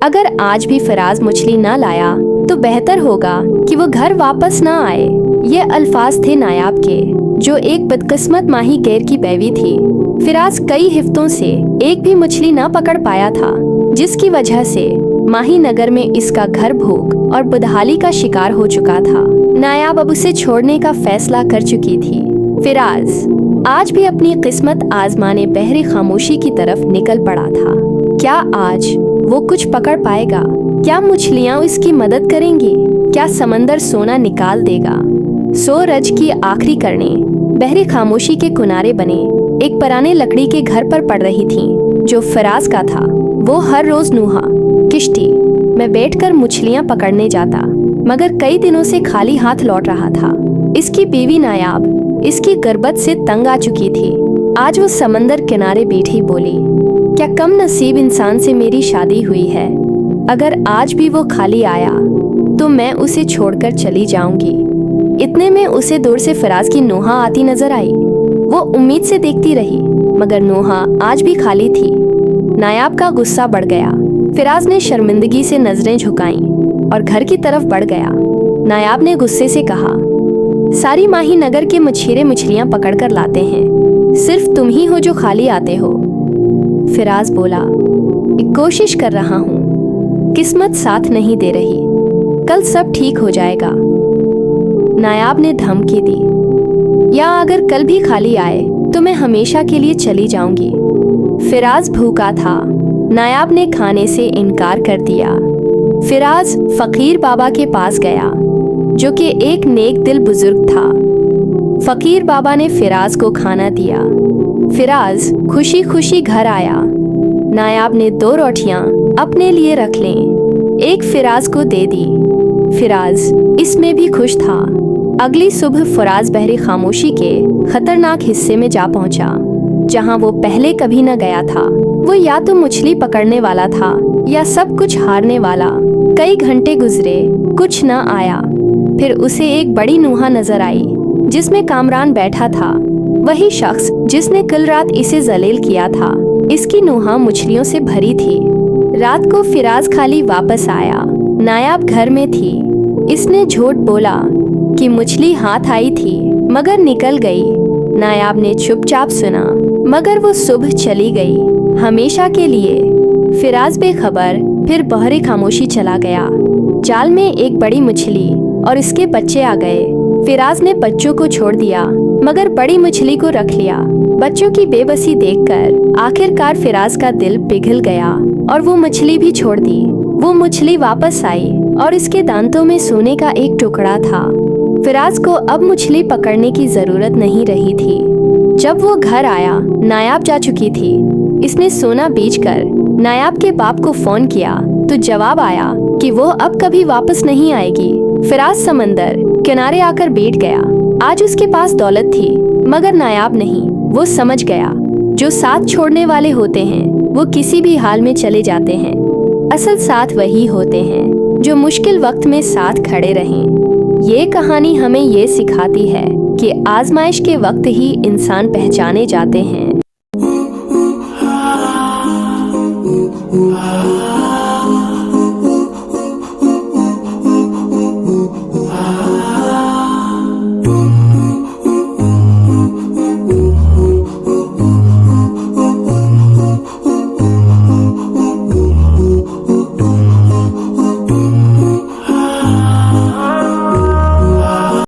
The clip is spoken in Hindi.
अगर आज भी फराज मछली न लाया तो बेहतर होगा कि वो घर वापस न आए। ये अल्फाज थे नायाब के, जो एक बदकिस्मत माही गैर की बैवी थी। फिराज कई हफ्तों से एक भी मछली न पकड़ पाया था, जिसकी वजह से माही नगर में इसका घर भूख और बदहाली का शिकार हो चुका था। नायाब अब उसे छोड़ने का फैसला कर चुकी थी। फिराज आज भी अपनी किस्मत आजमाने बहरी खामोशी की तरफ निकल पड़ा था। क्या आज वो कुछ पकड़ पाएगा? क्या मछलियाँ उसकी मदद करेंगी? क्या समंदर सोना निकाल देगा? सूरज की आखिरी किरणें बहरी खामोशी के किनारे बने एक पुराने लकड़ी के घर पर पड़ रही थीं, जो फराज का था। वो हर रोज नूहा किश्ती में बैठकर मछलियाँ पकड़ने जाता, मगर कई दिनों से खाली हाथ लौट रहा था। इसकी बीवी नायाब इसकी गुर्बत से तंग आ चुकी थी। आज वो समंदर किनारे बैठी बोली, क्या कम नसीब इंसान से मेरी शादी हुई है? अगर आज भी वो खाली आया तो मैं उसे छोड़कर चली जाऊंगी। इतने में उसे दूर से फराज की नोहा आती नजर आई। वो उम्मीद से देखती रही, मगर नोहा आज भी खाली थी। नायाब का गुस्सा बढ़ गया। फिराज ने शर्मिंदगी से नजरें झुकाईं और घर की तरफ बढ़ गया। नायाब ने गुस्से से कहा, सारी माही नगर के मछेरे मछलियां पकड़कर लाते हैं, सिर्फ तुम ही हो जो खाली आते हो। फिराज बोला, कोशिश कर रहा हूँ, किस्मत साथ नहीं दे रही, कल सब ठीक हो जाएगा। नायाब ने धमकी दी, या अगर कल भी खाली आए तो मैं हमेशा के लिए चली जाऊंगी। फिराज भूखा था। नायाब ने खाने से इनकार कर दिया। फिराज फकीर बाबा के पास गया, जो कि एक नेक दिल बुजुर्ग था। फकीर बाबा ने फिराज को खाना दिया। फिराज खुशी खुशी घर आया। नायाब ने 2 रोटियां अपने लिए रख लें, एक फिराज को दे दी। फिराज इसमें भी खुश था। अगली सुबह फिराज बहरी खामोशी के खतरनाक हिस्से में जा पहुंचा, जहां वो पहले कभी न गया था। वो या तो मछली पकड़ने वाला था या सब कुछ हारने वाला। कई घंटे गुजरे, कुछ न आया। फिर उसे एक बड़ी नूहा नजर आई, जिसमें कामरान बैठा था, वही शख्स जिसने कल रात इसे जलील किया था। इसकी नूहा मछलियों से भरी थी। रात को फिराज खाली वापस आया। नायाब घर में थी। इसने झूठ बोला कि मछली हाथ आई थी, मगर निकल गई। नायाब ने चुपचाप सुना, मगर वो सुबह चली गई, हमेशा के लिए। फिराज बेखबर फिर बहरी खामोशी चला गया। जाल में एक बड़ी मछली और इसके बच्चे आ गए। फिराज ने बच्चों को छोड़ दिया, मगर बड़ी मछली को रख लिया। बच्चों की बेबसी देखकर आखिरकार फिराज का दिल पिघल गया और वो मछली भी छोड़ दी। वो मछली वापस आई और इसके दांतों में सोने का एक टुकड़ा था। फिराज को अब मछली पकड़ने की जरूरत नहीं रही थी। जब वो घर आया, नायाब जा चुकी थी। इसने सोना बेचकर नायाब के बाप को फोन किया तो जवाब आया कि वो अब कभी वापस नहीं आएगी। फिराज समंदर किनारे आकर बैठ गया। आज उसके पास दौलत थी, मगर नायाब नहीं। वो समझ गया, जो साथ छोड़ने वाले होते हैं वो किसी भी हाल में चले जाते हैं। असल साथ वही होते हैं जो मुश्किल वक्त में साथ खड़े रहें। ये कहानी हमें ये सिखाती है कि आजमाइश के वक्त ही इंसान पहचाने जाते हैं।